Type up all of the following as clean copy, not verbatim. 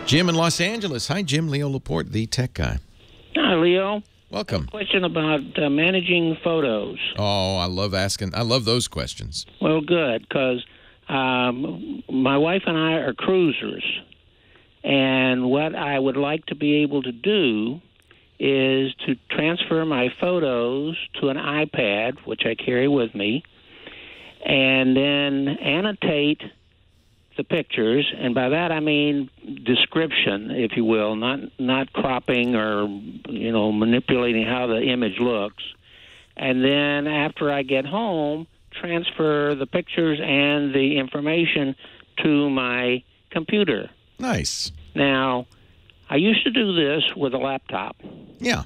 Jim in Los Angeles. Hi, Jim. Leo Laporte, the tech guy. Hi, Leo. Welcome. A question about managing photos. Oh, I love those questions. Well, good, because my wife and I are cruisers. And what I would like to be able to do is to transfer my photos to an iPad, which I carry with me, and then annotate the pictures, and by that I mean description, if you will, not cropping or manipulating how the image looks. And then after I get home, transfer the pictures and the information to my computer. Nice. Now, I used to do this with a laptop. Yeah.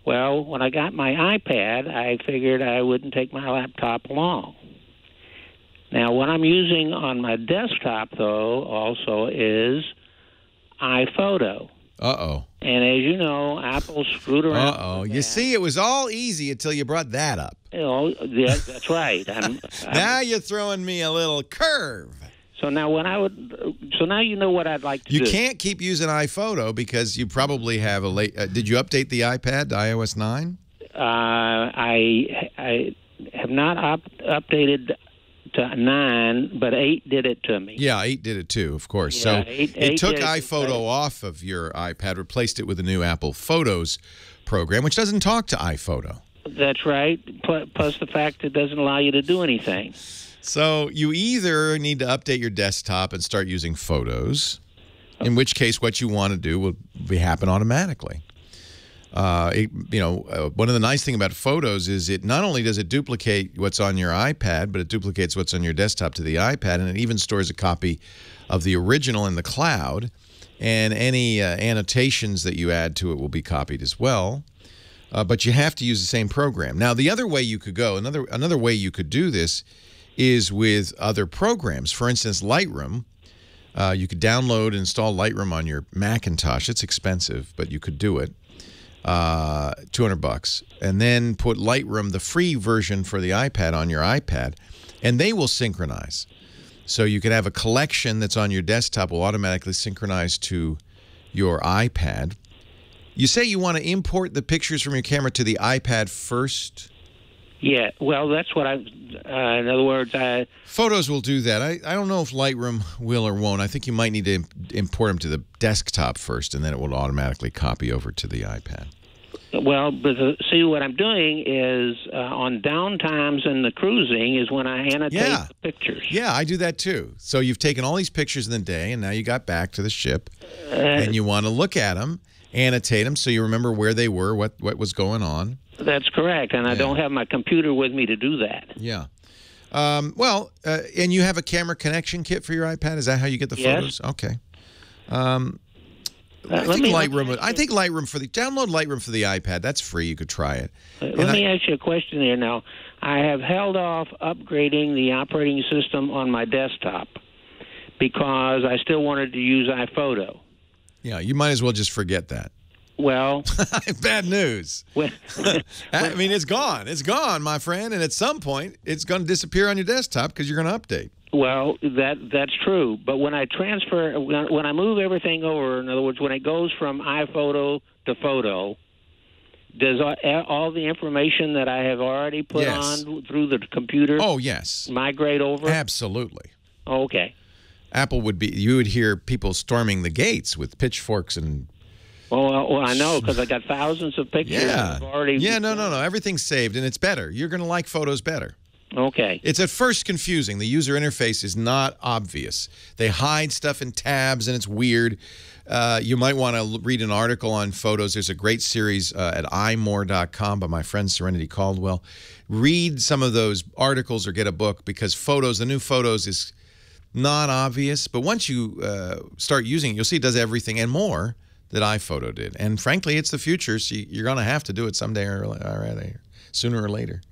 Well, when I got my iPad, I figured I wouldn't take my laptop along. Now, what I'm using on my desktop, though, also is iPhoto. Uh-oh. And as you know, Apple screwed around. Uh-oh. You see, it was all easy until you brought that up. Yeah, that's right. Now you're throwing me a little curve. So now now you know what I'd like to do. You can't keep using iPhoto because you probably have a late. Did you update the iPad to iOS 9? I have not updated to 9, but 8 did it to me. Yeah, 8 did it too, of course. Yeah, so 8 it took did iPhoto off of your iPad, replaced it with a new Apple Photos program, which doesn't talk to iPhoto. That's right. Plus the fact it doesn't allow you to do anything. So you either need to update your desktop and start using Photos, in which case what you want to do will happen automatically. One of the nice things about Photos is it not only does it duplicate what's on your iPad, but it duplicates what's on your desktop to the iPad, and it even stores a copy of the original in the cloud, and any annotations that you add to it will be copied as well. But you have to use the same program. Now, the other way you could go, another way you could do this is with other programs. For instance, Lightroom. You could download and install Lightroom on your Macintosh. It's expensive, but you could do it. $200, and then put Lightroom, the free version for the iPad, on your iPad, and they will synchronize. So you can have a collection that's on your desktop will automatically synchronize to your iPad. You say you want to import the pictures from your camera to the iPad first? Yeah, well, that's what in other words, Photos will do that. I don't know if Lightroom will or won't. I think you might need to import them to the desktop first, and then it will automatically copy over to the iPad. Well, but see, what I'm doing is on downtimes in the cruising is when I annotate the pictures. Yeah, I do that too. So you've taken all these pictures in the day, and now you got back to the ship, and you want to look at them, annotate them so you remember where they were, what was going on. That's correct, and I don't have my computer with me to do that. Yeah. And you have a camera connection kit for your iPad? Is that how you get the photos? Okay. I think Lightroom for the download Lightroom for the iPad. That's free. You could try it. Let me ask you a question here now. I have held off upgrading the operating system on my desktop because I still wanted to use iPhoto. Yeah, you might as well just forget that. Well, bad news. I mean, it's gone. It's gone, my friend. And at some point, it's going to disappear on your desktop because you're going to update. Well, that's true. But when I transfer, when I move everything over, in other words, when it goes from iPhoto to photo, does all the information that I have already put on through the computer migrate over? Absolutely. Okay. You would hear people storming the gates with pitchforks and... Well, I know, because I got thousands of pictures. Already. Yeah, no. Everything's saved, and it's better. You're going to like Photos better. Okay. It's at first confusing. The user interface is not obvious. They hide stuff in tabs, and it's weird. You might want to read an article on Photos. There's a great series at imore.com by my friend Serenity Caldwell. Read some of those articles or get a book, because Photos, the new Photos, is not obvious. But once you start using it, you'll see it does everything and more that iPhoto did. And frankly, it's the future, so you're going to have to do it someday or sooner or later.